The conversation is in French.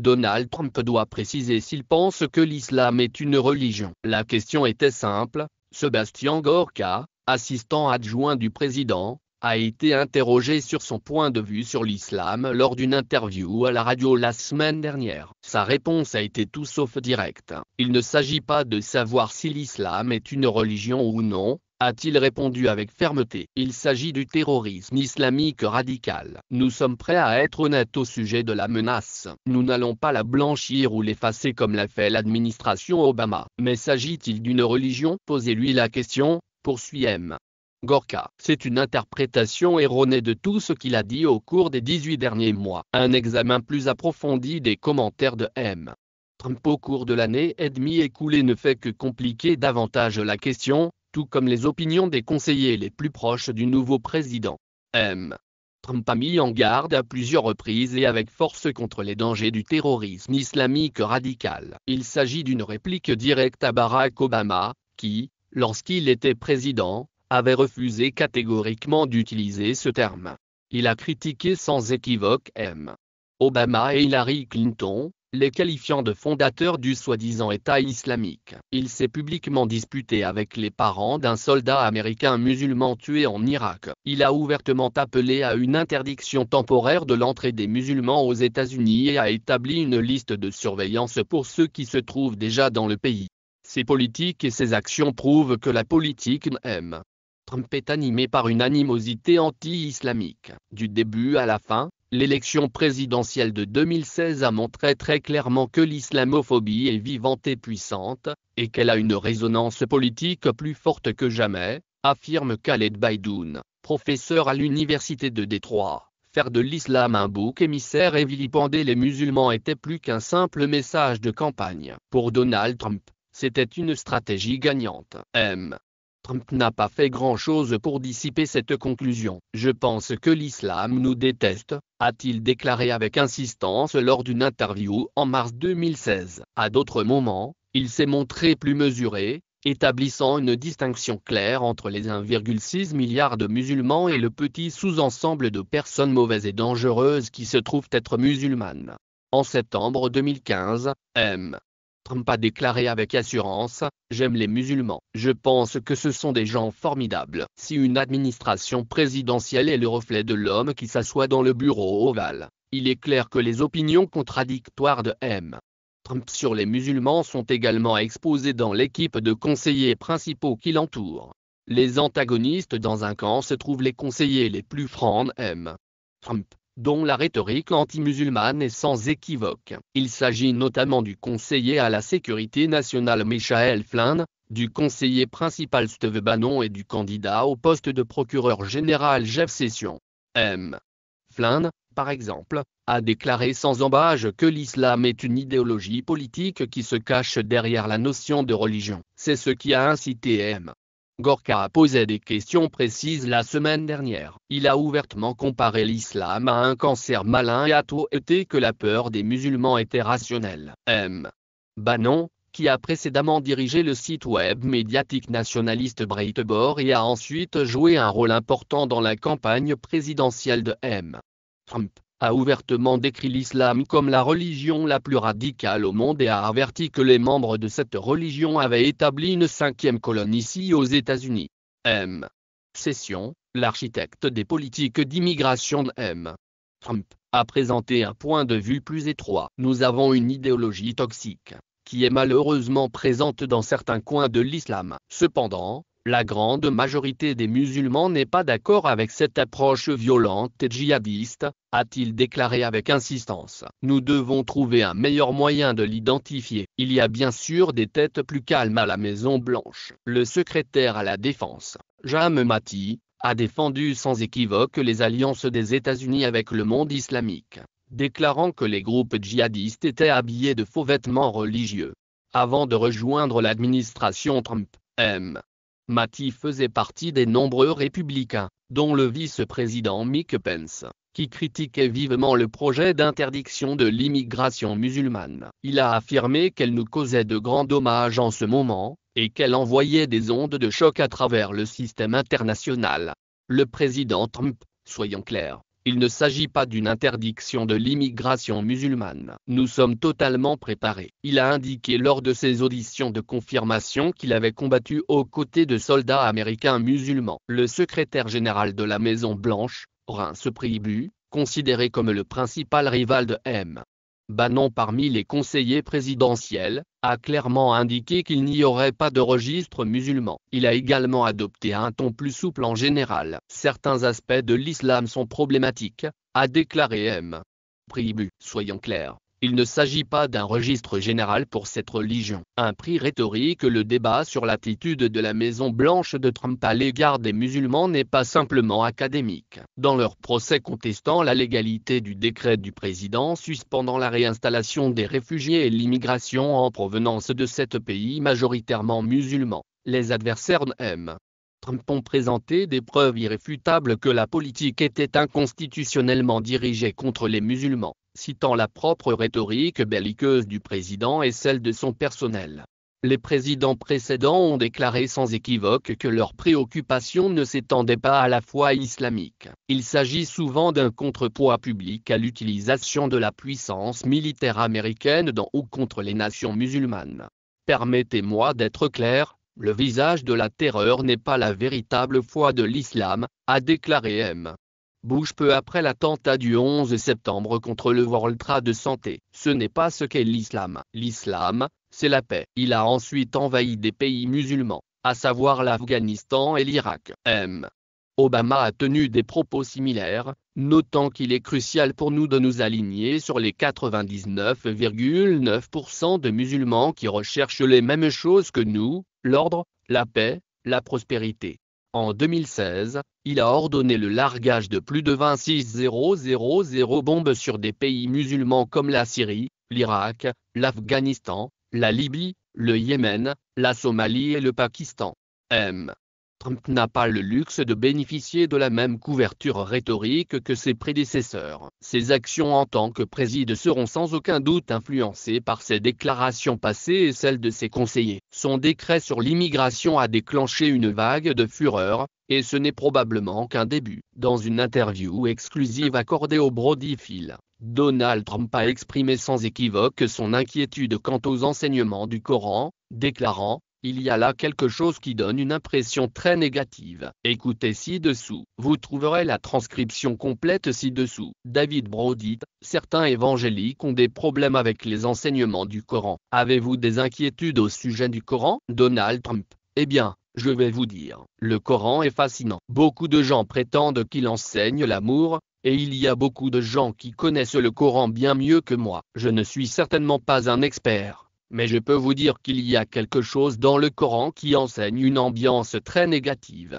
Donald Trump doit préciser s'il pense que l'islam est une religion. La question était simple. Sébastien Gorka, assistant adjoint du président, a été interrogé sur son point de vue sur l'islam lors d'une interview à la radio la semaine dernière. Sa réponse a été tout sauf directe. Il ne s'agit pas de savoir si l'islam est une religion ou non, a-t-il répondu avec fermeté. Il s'agit du terrorisme islamique radical. Nous sommes prêts à être honnêtes au sujet de la menace. Nous n'allons pas la blanchir ou l'effacer comme l'a fait l'administration Obama. Mais s'agit-il d'une religion? Posez-lui la question, poursuit M. Gorka. C'est une interprétation erronée de tout ce qu'il a dit au cours des 18 derniers mois. Un examen plus approfondi des commentaires de M. Trump au cours de l'année et demie écoulée ne fait que compliquer davantage la question, tout comme les opinions des conseillers les plus proches du nouveau président. M. Trump a mis en garde à plusieurs reprises et avec force contre les dangers du terrorisme islamique radical. Il s'agit d'une réplique directe à Barack Obama, qui, lorsqu'il était président, avait refusé catégoriquement d'utiliser ce terme. Il a critiqué sans équivoque M. Obama et Hillary Clinton, les qualifiant de fondateurs du soi-disant État islamique. Il s'est publiquement disputé avec les parents d'un soldat américain musulman tué en Irak. Il a ouvertement appelé à une interdiction temporaire de l'entrée des musulmans aux États-Unis et a établi une liste de surveillance pour ceux qui se trouvent déjà dans le pays. Ses politiques et ses actions prouvent que la politique M. Trump est animée par une animosité anti-islamique. Du début à la fin, l'élection présidentielle de 2016 a montré très clairement que l'islamophobie est vivante et puissante, et qu'elle a une résonance politique plus forte que jamais, affirme Khaled Baidoun, professeur à l'université de Détroit. Faire de l'islam un bouc émissaire et vilipender les musulmans était plus qu'un simple message de campagne. Pour Donald Trump, c'était une stratégie gagnante. M. Trump n'a pas fait grand-chose pour dissiper cette conclusion. Je pense que l'islam nous déteste, a-t-il déclaré avec insistance lors d'une interview en mars 2016. À d'autres moments, il s'est montré plus mesuré, établissant une distinction claire entre les 1,6 milliard de musulmans et le petit sous-ensemble de personnes mauvaises et dangereuses qui se trouvent être musulmanes. En septembre 2015, M. Trump a déclaré avec assurance « J'aime les musulmans. Je pense que ce sont des gens formidables. » Si une administration présidentielle est le reflet de l'homme qui s'assoit dans le bureau ovale, il est clair que les opinions contradictoires de M. Trump sur les musulmans sont également exposées dans l'équipe de conseillers principaux qui l'entourent. Les antagonistes dans un camp se trouvent les conseillers les plus francs de M. Trump, dont la rhétorique anti-musulmane est sans équivoque. Il s'agit notamment du conseiller à la sécurité nationale Michael Flynn, du conseiller principal Steve Bannon et du candidat au poste de procureur général Jeff Sessions. M. Flynn, par exemple, a déclaré sans embâche que l'islam est une idéologie politique qui se cache derrière la notion de religion. C'est ce qui a incité M. Gorka a posé des questions précises la semaine dernière. Il a ouvertement comparé l'islam à un cancer malin et a été que la peur des musulmans était rationnelle. M. Bannon, qui a précédemment dirigé le site web médiatique nationaliste Breitbart et a ensuite joué un rôle important dans la campagne présidentielle de M. Trump, a ouvertement décrit l'islam comme la religion la plus radicale au monde et a averti que les membres de cette religion avaient établi une 5e colonne ici aux États-Unis. M. Sessions, l'architecte des politiques d'immigration de M. Trump, a présenté un point de vue plus étroit. Nous avons une idéologie toxique, qui est malheureusement présente dans certains coins de l'islam. Cependant, la grande majorité des musulmans n'est pas d'accord avec cette approche violente et djihadiste, a-t-il déclaré avec insistance. Nous devons trouver un meilleur moyen de l'identifier. Il y a bien sûr des têtes plus calmes à la Maison-Blanche. Le secrétaire à la Défense, James Mattis, a défendu sans équivoque les alliances des États-Unis avec le monde islamique, déclarant que les groupes djihadistes étaient habillés de faux vêtements religieux. Avant de rejoindre l'administration Trump, M. Mattis faisait partie des nombreux républicains, dont le vice-président Mike Pence, qui critiquait vivement le projet d'interdiction de l'immigration musulmane. Il a affirmé qu'elle nous causait de grands dommages en ce moment, et qu'elle envoyait des ondes de choc à travers le système international. Le président Trump, soyons clairs, Il ne s'agit pas d'une interdiction de l'immigration musulmane. Nous sommes totalement préparés. Il a indiqué lors de ses auditions de confirmation qu'il avait combattu aux côtés de soldats américains musulmans. Le secrétaire général de la Maison-Blanche, Reince Priebus, considéré comme le principal rival de M. Bannon parmi les conseillers présidentiels, a clairement indiqué qu'il n'y aurait pas de registre musulman. Il a également adopté un ton plus souple en général. Certains aspects de l'islam sont problématiques, a déclaré M. Priebus. Soyons clairs. Il ne s'agit pas d'un registre général pour cette religion. Un prix rhétorique. Le débat sur l'attitude de la Maison-Blanche de Trump à l'égard des musulmans n'est pas simplement académique. Dans leur procès contestant la légalité du décret du président suspendant la réinstallation des réfugiés et l'immigration en provenance de sept pays majoritairement musulmans, les adversaires de M. Trump ont présenté des preuves irréfutables que la politique était inconstitutionnellement dirigée contre les musulmans, citant la propre rhétorique belliqueuse du président et celle de son personnel. Les présidents précédents ont déclaré sans équivoque que leur préoccupation ne s'étendait pas à la foi islamique. Il s'agit souvent d'un contrepoids public à l'utilisation de la puissance militaire américaine dans ou contre les nations musulmanes. Permettez-moi d'être clair, le visage de la terreur n'est pas la véritable foi de l'islam, a déclaré M. Bush peu après l'attentat du 11 septembre contre le World Trade Center. Ce n'est pas ce qu'est l'islam. L'islam, c'est la paix. Il a ensuite envahi des pays musulmans, à savoir l'Afghanistan et l'Irak. M. Obama a tenu des propos similaires, notant qu'il est crucial pour nous de nous aligner sur les 99,9% de musulmans qui recherchent les mêmes choses que nous, l'ordre, la paix, la prospérité. En 2016, il a ordonné le largage de plus de 26 bombes sur des pays musulmans comme la Syrie, l'Irak, l'Afghanistan, la Libye, le Yémen, la Somalie et le Pakistan. M. Trump n'a pas le luxe de bénéficier de la même couverture rhétorique que ses prédécesseurs. Ses actions en tant que président seront sans aucun doute influencées par ses déclarations passées et celles de ses conseillers. Son décret sur l'immigration a déclenché une vague de fureur, et ce n'est probablement qu'un début. Dans une interview exclusive accordée au Brody Field, Donald Trump a exprimé sans équivoque son inquiétude quant aux enseignements du Coran, déclarant: il y a là quelque chose qui donne une impression très négative. Écoutez ci-dessous. Vous trouverez la transcription complète ci-dessous. David Brody. Certains évangéliques ont des problèmes avec les enseignements du Coran. Avez-vous des inquiétudes au sujet du Coran? Donald Trump. Eh bien, je vais vous dire. Le Coran est fascinant. Beaucoup de gens prétendent qu'il enseigne l'amour, et il y a beaucoup de gens qui connaissent le Coran bien mieux que moi. Je ne suis certainement pas un expert. Mais je peux vous dire qu'il y a quelque chose dans le Coran qui enseigne une ambiance très négative.